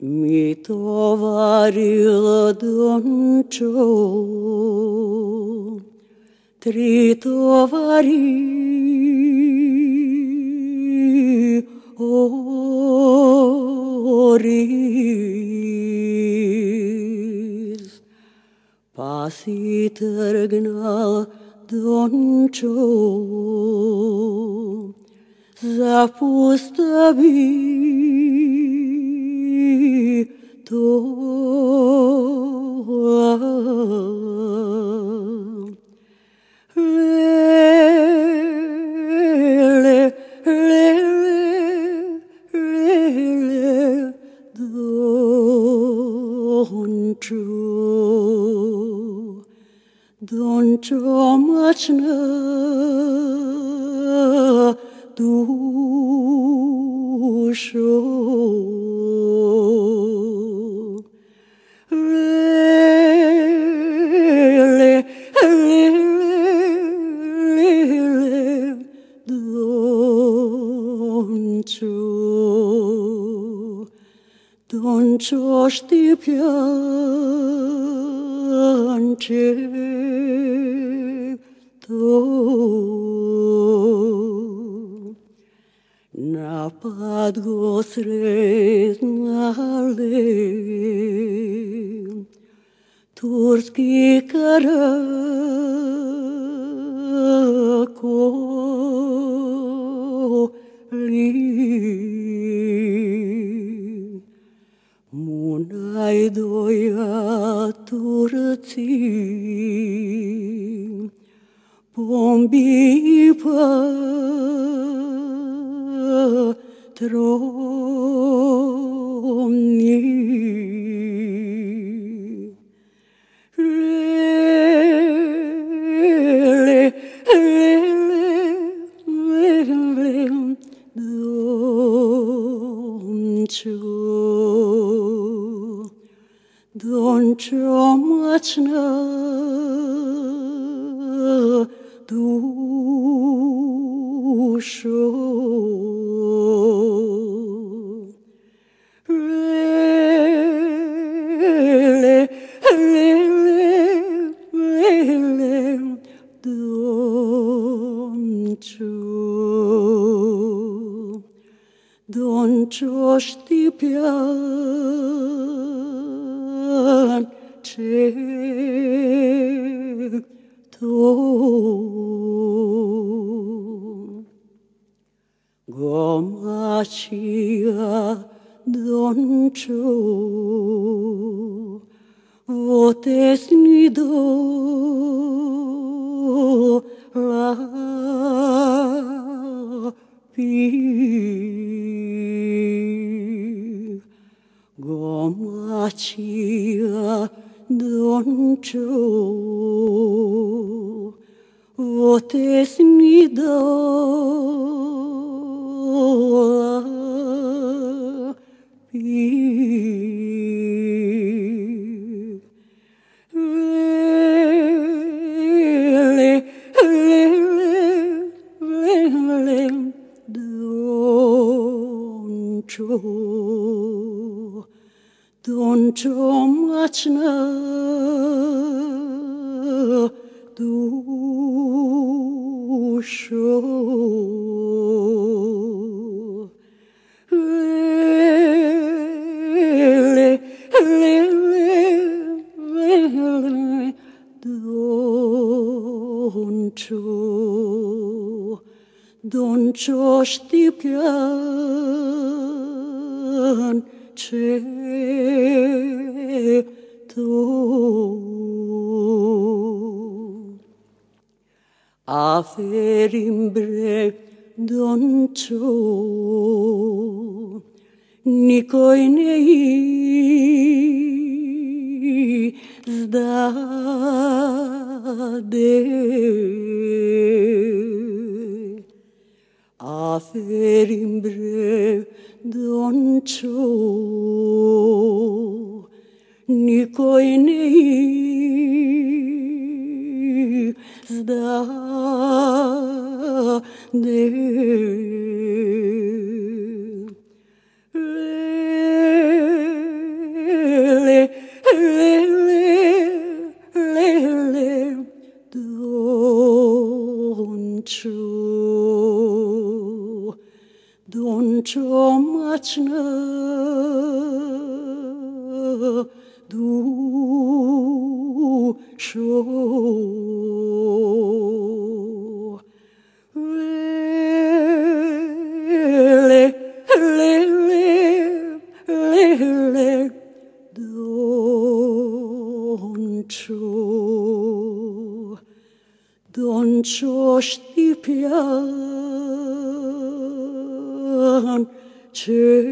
Mi tovaril Dončo, tri tovari oriz. Pa si trgnal Dončo, zapustavi tola. Lele, lele, lele, Dončo, Dončo mlačna dušo. Lele, lele, Dončo, Dončo štipljanče to. Napad go sretnale, turski karakoli. Mu najdoja Turci bombi patroni. Lele, lele, lele, Dončo, Dončo mlačna dušo. Lele, lele, lele, Dončo, Dončo štipljanče to. Gomačija Dončo, votesni do lapi. Gomačija Dončo, votesni do lapi. Lele, lele, lele, Dončo, Dončo mlačna dušo. Lele, lele, lele, Dončo, Dončo štipljanče to. Aferim bre Dončo, nikoj ne izdade. Aferim bre Dončo, nikoj ne izdade. Doncho machna dusho le le le le Doncho știpian ce